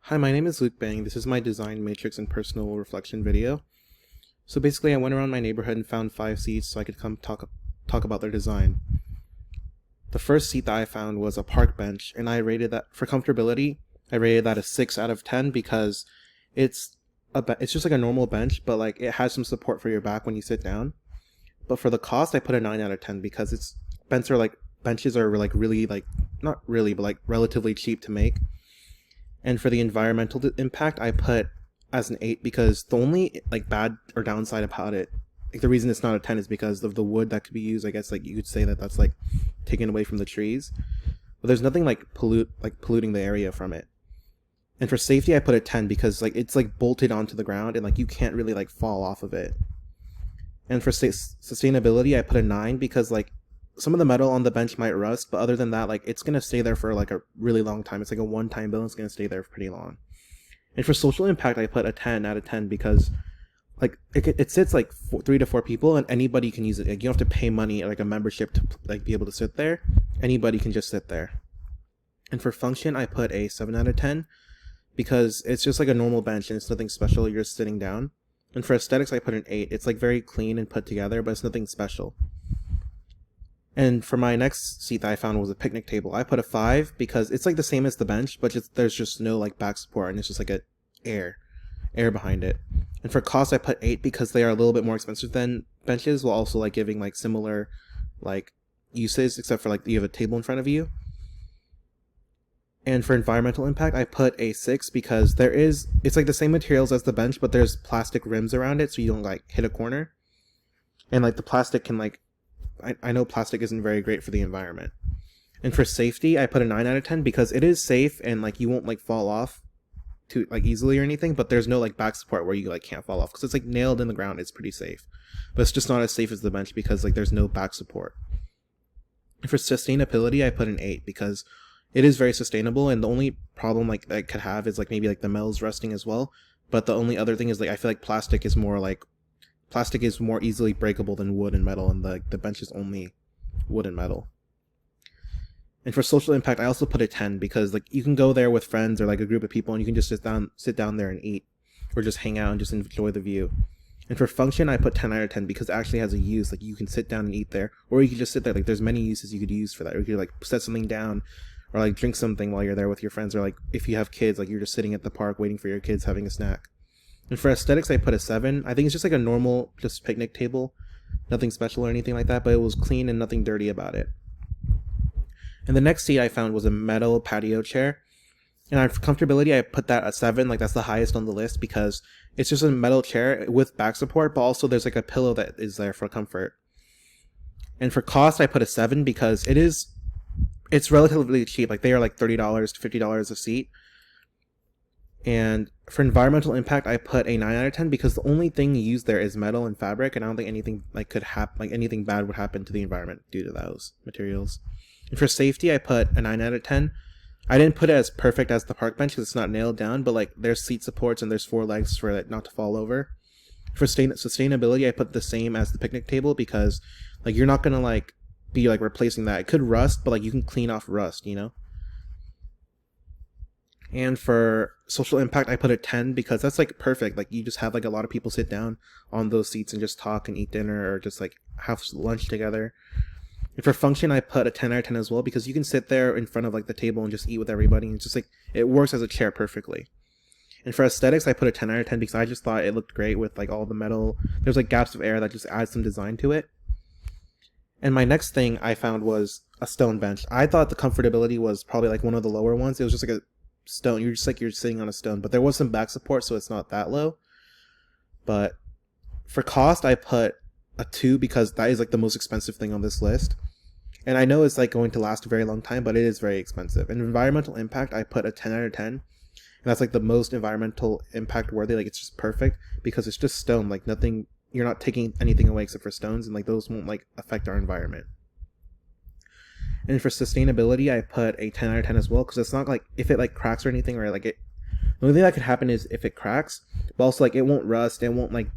Hi, my name is Luke Bang. This is my design matrix and personal reflection video. So basically I went around my neighborhood and found 5 seats so I could come talk about their design. The first seat that I found was a park bench, and I rated that for comfortability. I rated that a 6 out of 10 because it's it's just like a normal bench, but like it has some support for your back when you sit down. But for the cost, I put a 9 out of 10 because benches are like really like not really but like relatively cheap to make. And for the environmental impact, I put as an 8 because the only like bad or downside about it, like the reason it's not a 10 is because of the wood that could be used. I guess like you could say that that's like taken away from the trees, but there's nothing like polluting the area from it. And for safety, I put a 10 because like it's like bolted onto the ground and like you can't really like fall off of it. And for sustainability, I put a 9 because like some of the metal on the bench might rust, but other than that, like it's gonna stay there for like a really long time. It's like a one-time bill. It's gonna stay there for pretty long. And for social impact, I put a 10 out of 10 because like it sits like 3 to 4 people, and anybody can use it. Like you don't have to pay money like a membership to like be able to sit there. Anybody can just sit there. And for function, I put a 7 out of 10 because it's just like a normal bench and it's nothing special. You're just sitting down. And for aesthetics, I put an 8. It's like very clean and put together, but it's nothing special. And for my next seat that I found was a picnic table. I put a 5 because it's like the same as the bench, but there's just no like back support, and it's just like a air behind it. And for cost, I put 8 because they are a little bit more expensive than benches, while also like giving like similar like uses, except for like you have a table in front of you. And for environmental impact, I put a 6 because it's like the same materials as the bench, but there's plastic rims around it so you don't like hit a corner. And like the plastic can like I know plastic isn't very great for the environment. And for safety, I put a 9 out of 10 because it is safe and like you won't like fall off too like easily or anything, but there's no like back support where you like can't fall off because it's like nailed in the ground. It's pretty safe, but it's just not as safe as the bench because like there's no back support. And for sustainability, I put an 8 because it is very sustainable, and the only problem like that could have is like maybe like the metal's rusting as well. But the only other thing is like I feel like plastic is more easily breakable than wood and metal, and the bench is only wood and metal. And for social impact, I also put a 10 because like you can go there with friends or like a group of people and you can just sit down there and eat, or just hang out and just enjoy the view. And for function, I put 10 out of 10 because it actually has a use. Like you can sit down and eat there, or you can just sit there. Like there's many uses you could use for that. Or you could like set something down, or like drink something while you're there with your friends, or like if you have kids, like you're just sitting at the park waiting for your kids having a snack. And for aesthetics, I put a 7. I think it's just like a normal, just picnic table. Nothing special or anything like that, but it was clean and nothing dirty about it. And the next seat I found was a metal patio chair. And for comfortability, I put that at 7, like that's the highest on the list because it's just a metal chair with back support, but also there's like a pillow that is there for comfort. And for cost, I put a 7 because it's relatively cheap. Like they are like $30 to $50 a seat. And for environmental impact, I put a 9 out of 10 because the only thing used there is metal and fabric, and I don't think anything like anything bad would happen to the environment due to those materials. And for safety, I put a 9 out of 10. I didn't put it as perfect as the park bench because it's not nailed down, but like there's seat supports and there's 4 legs for it not to fall over. For sustainability, I put the same as the picnic table because like you're not gonna like be like replacing that. It could rust, but like you can clean off rust, you know. And for social impact, I put a 10 because that's like perfect. Like you just have like a lot of people sit down on those seats and just talk and eat dinner or just like have lunch together. And for function, I put a 10 out of 10 as well because you can sit there in front of like the table and just eat with everybody, and it's just like it works as a chair perfectly. And for aesthetics, I put a 10 out of 10 because I just thought it looked great with like all the metal. There's like gaps of air that just adds some design to it. And my next thing I found was a stone bench. I thought the comfortability was probably like one of the lower ones. It was just like a stone. You're just like you're sitting on a stone, but there was some back support, so it's not that low. But for cost, I put a 2 because that is like the most expensive thing on this list, and I know it's like going to last a very long time, but it is very expensive. And environmental impact, I put a 10 out of 10, and that's like the most environmental impact worthy. Like it's just perfect because it's just stone. Like nothing, you're not taking anything away except for stones, and like those won't like affect our environment. And for sustainability, I put a 10 out of 10 as well because it's not like if it like cracks or anything, or like the only thing that could happen is if it cracks, but also like it won't rust, it won't like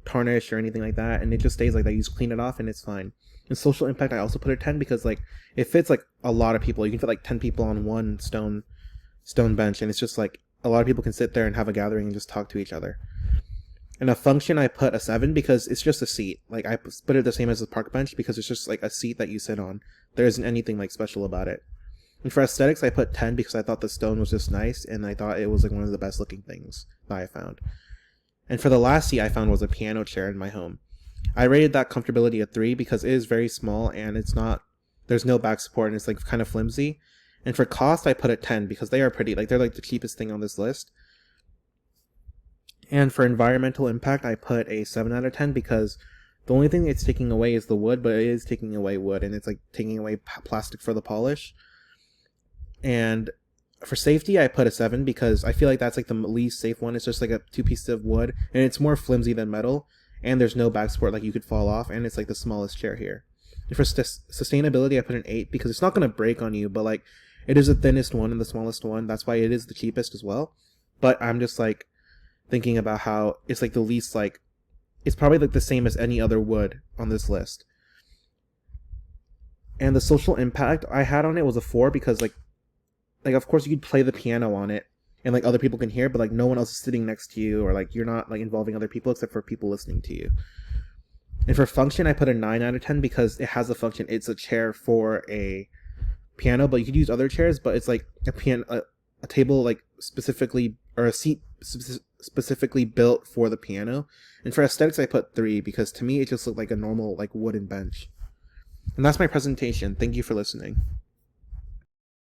tarnish or anything like that, and it just stays like that. You just clean it off and it's fine. And social impact, I also put a 10 because like it fits like a lot of people. You can fit like 10 people on one stone bench, and it's just like a lot of people can sit there and have a gathering and just talk to each other. And a function, I put a 7 because it's just a seat. Like, I put it the same as a park bench because it's just like a seat that you sit on. There isn't anything like special about it. And for aesthetics, I put 10 because I thought the stone was just nice, and I thought it was like one of the best looking things that I found. And for the last seat I found was a piano chair in my home. I rated that comfortability a 3 because it is very small and there's no back support and it's like kind of flimsy. And for cost, I put it 10 because they are pretty, like they're like the cheapest thing on this list. And for environmental impact, I put a 7 out of 10 because the only thing it's taking away is the wood, but it is taking away wood, and it's like taking away plastic for the polish. And for safety, I put a 7 because I feel like that's like the least safe one. It's just like a 2 pieces of wood, and it's more flimsy than metal, and there's no back support, like you could fall off, and it's like the smallest chair here. And for sustainability, I put an 8 because it's not going to break on you, but like it is the thinnest one and the smallest one. That's why it is the cheapest as well. But I'm just like thinking about how it's like the least, like it's probably like the same as any other wood on this list. And the social impact I had on it was a 4 because like of course you could play the piano on it and like other people can hear, but like no one else is sitting next to you, or like you're not like involving other people except for people listening to you. And for function, I put a 9 out of 10 because it has a function. It's a chair for a piano, but you could use other chairs, but it's like a table like specifically, or a seat specifically built for the piano. And for aesthetics, I put 3 because to me it just looked like a normal like wooden bench. And that's my presentation. Thank you for listening.